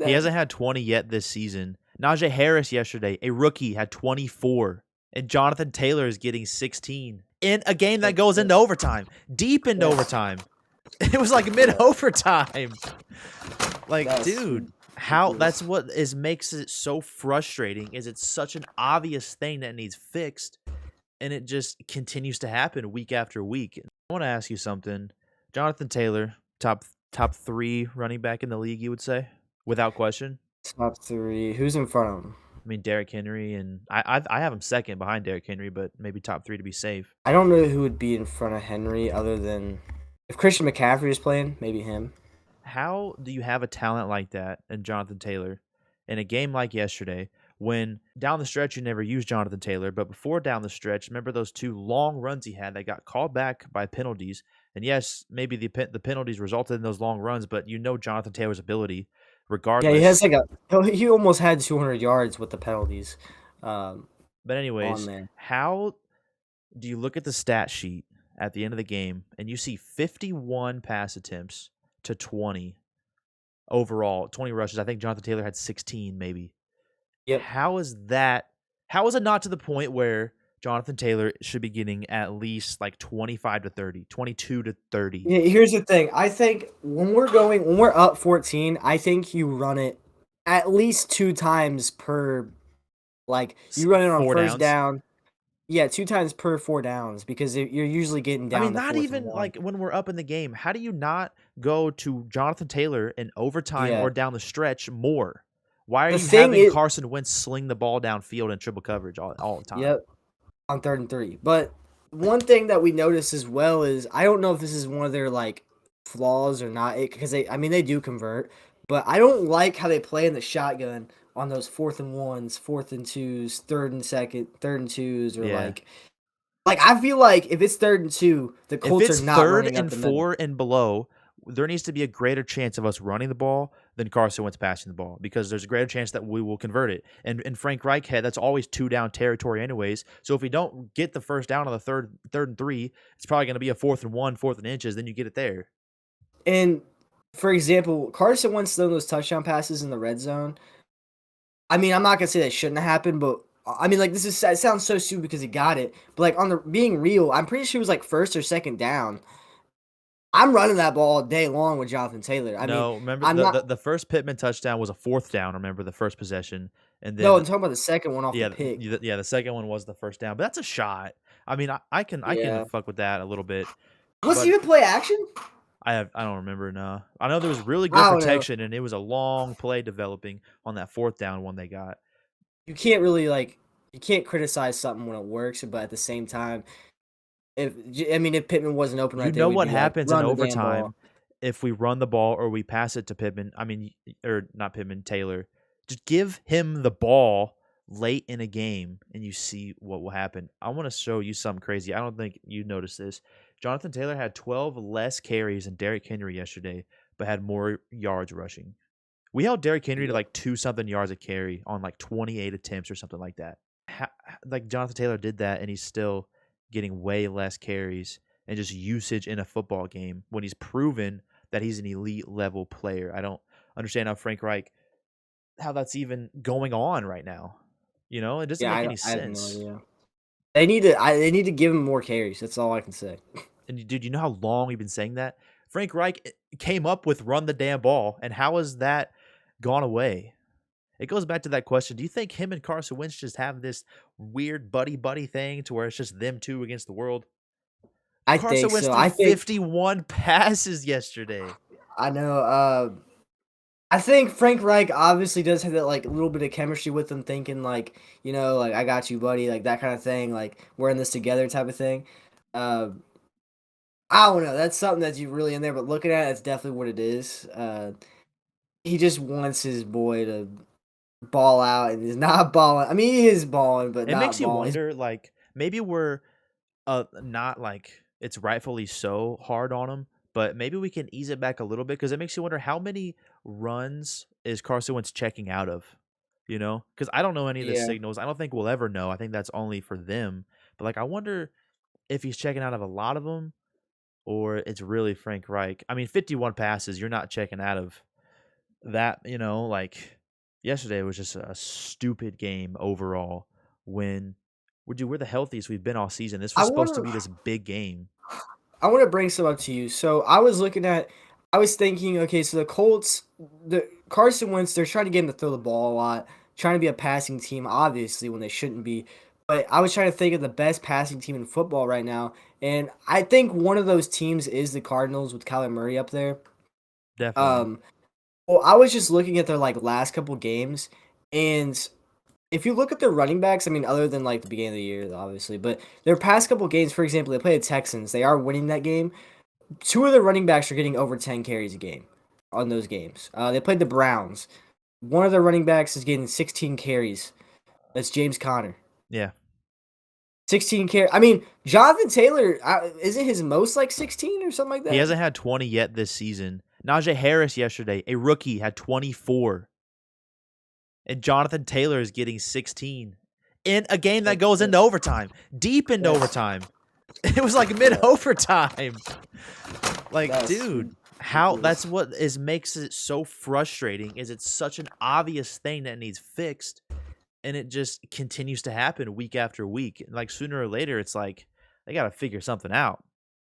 He hasn't had 20 yet this season. Najee Harris yesterday, a rookie, had 24. And Jonathan Taylor is getting 16 in a game that goes into overtime, deep into overtime. It was like mid overtime. Like, dude, how that's what is makes it so frustrating is it's such an obvious thing that needs fixed, and it just continues to happen week after week. I want to ask you something. Jonathan Taylor, top 3 running back in the league, you would say, without question. Top 3. Who's in front of him? I mean, Derrick Henry, and I have him second behind Derrick Henry, but maybe top 3 to be safe. I don't know who would be in front of Henry other than if Christian McCaffrey is playing, maybe him. How do you have a talent like that and Jonathan Taylor in a game like yesterday when down the stretch you never used Jonathan Taylor, but before down the stretch, remember those 2 long runs he had that got called back by penalties? And yes, maybe the penalties resulted in those long runs, but you know Jonathan Taylor's ability Yeah, he regardless. has he almost had 200 yards with the penalties. But On anyways, there. how do you look at the stat sheet at the end of the game and you see 51 pass attempts to 20 overall, 20 rushes? I think Jonathan Taylor had 16 maybe. Yep. How is that? How is it not to the point where Jonathan Taylor should be getting at least like 25 to 30, 22 to 30? Yeah, here's the thing. I think when we're up 14, I think you run it at least 2 times per you run it on 4 first downs. down. Yeah, 2 times per 4 downs because you're usually getting I mean, down to not 4th and even 1. like when we're up in the game. How do you not go to Jonathan Taylor in overtime Yeah. or down the stretch more? Why are The you thing having is, Carson Wentz sling the ball downfield in triple coverage all the time? yep, on 3rd and 3. But one thing that we noticed as well is I don't know if this is one of their flaws or not because I mean they do convert, but I don't like how they play in the shotgun on those 4th and 1s, 4th and 2s, 3rd and 2nd, 3rd and 2s or Yeah. I feel like if it's 3rd and 2, the If Colts are it's not third running up and the middle. 4 and below, there needs to be a greater chance of us running the ball than Carson Wentz passing the ball because there's a greater chance that we will convert it. And Frank Reich had that's always 2 down territory anyways. So if we don't get the first down on the third and 3, it's probably going to be a 4th and 1, 4th and inches. Then you get it there. And for example, Carson Wentz throwing those touchdown passes in the red zone. I mean, I'm not gonna say that shouldn't have happened, but I mean, it sounds so stupid because he got it. But on the being real, I'm pretty sure it was first or second down. I'm running that ball all day long with Jonathan Taylor. I mean, No, remember I'm not. the first Pittman touchdown was a 4th down. Remember the first possession, and No, then I'm talking about the second one off the yeah, pick. the second one was the first down. But that's a shot. I mean, I can Yeah. fuck with that a little bit, Was he but even play action? I don't remember now. I know there was really good I don't know. protection, and it was a long play developing on that 4th down one they got. You can't really you can't criticize something when it works, but at the same time, if Pittman wasn't open You right there, know we'd what be like, happens in run the damn ball. overtime if we run the ball or we pass it to Pittman. I mean, or not Pittman, Taylor. Just give him the ball late in a game, and you see what will happen. I want to show you something crazy. I don't think you noticed this. Jonathan Taylor had 12 less carries than Derrick Henry yesterday, but had more yards rushing. We held Derrick Henry to Yeah. like 2-something yards a carry on like 28 attempts or something like that. Like Jonathan Taylor did that, and he's still getting way less carries and just usage in a football game when he's proven that he's an elite level player. I don't understand how Frank Reich, how that's even going on right now. You know, it doesn't Yeah, make any I have no sense. idea. They need to give him more carries. That's all I can say. And dude, you know how long we've been saying that? Frank Reich came up with run the damn ball, and how has that gone away? It goes back to that question. Do you think him and Carson Wentz just have this weird buddy thing to where it's just them two against the world? I Carson think Wentz so. threw 51 passes yesterday. I know. I think Frank Reich obviously does have that little bit of chemistry with him, thinking I got you, buddy, that kind of thing, we're in this together type of thing. Uh, I don't know. That's something that's you really in there, but looking at it, it's definitely what it is. He just wants his boy to ball out, and he's not balling. I mean, he is balling, but It makes not you balling. wonder, like, maybe we're not like it's rightfully so hard on him, but maybe we can ease it back a little bit because it makes you wonder how many runs is Carson Wentz checking out of, you know? Because I don't know any of the Yeah. signals. I don't think we'll ever know. I think that's only for them. But like, I wonder if he's checking out of a lot of them or it's really Frank Reich. I mean, 51 passes, you're not checking out of. that, like yesterday was just a stupid game overall when we're the healthiest we've been all season. This I was supposed to want be to this big game. I want to bring some up to you. So I was thinking, okay, so the Colts, the Carson Wentz, they're trying to get him to throw the ball a lot, trying to be a passing team, obviously when they shouldn't be. But I was trying to think of the best passing team in football right now, and I think one of those teams is the Cardinals with Kyler Murray up there. Definitely. Um, well, I was just looking at their like last couple games, and if you look at their running backs, I mean, other than like the beginning of the year, obviously, but their past couple games, for example, they played the Texans. They are winning that game. Two of the running backs are getting over 10 carries a game on those games. They played the Browns. One of their running backs is getting 16 carries. That's James Conner. Yeah. 16 carries. I mean, Jonathan Taylor, isn't his most like 16 or something like He that? hasn't had 20 yet this season. Najee Harris yesterday, a rookie, had 24. And Jonathan Taylor is getting 16 in a game that goes into overtime, deep into overtime. It was like mid overtime. Like, That's dude, how ridiculous. that's what is makes it so frustrating is it's such an obvious thing that needs fixed, and it just continues to happen week after week. Like sooner or later, it's like they got to figure something out.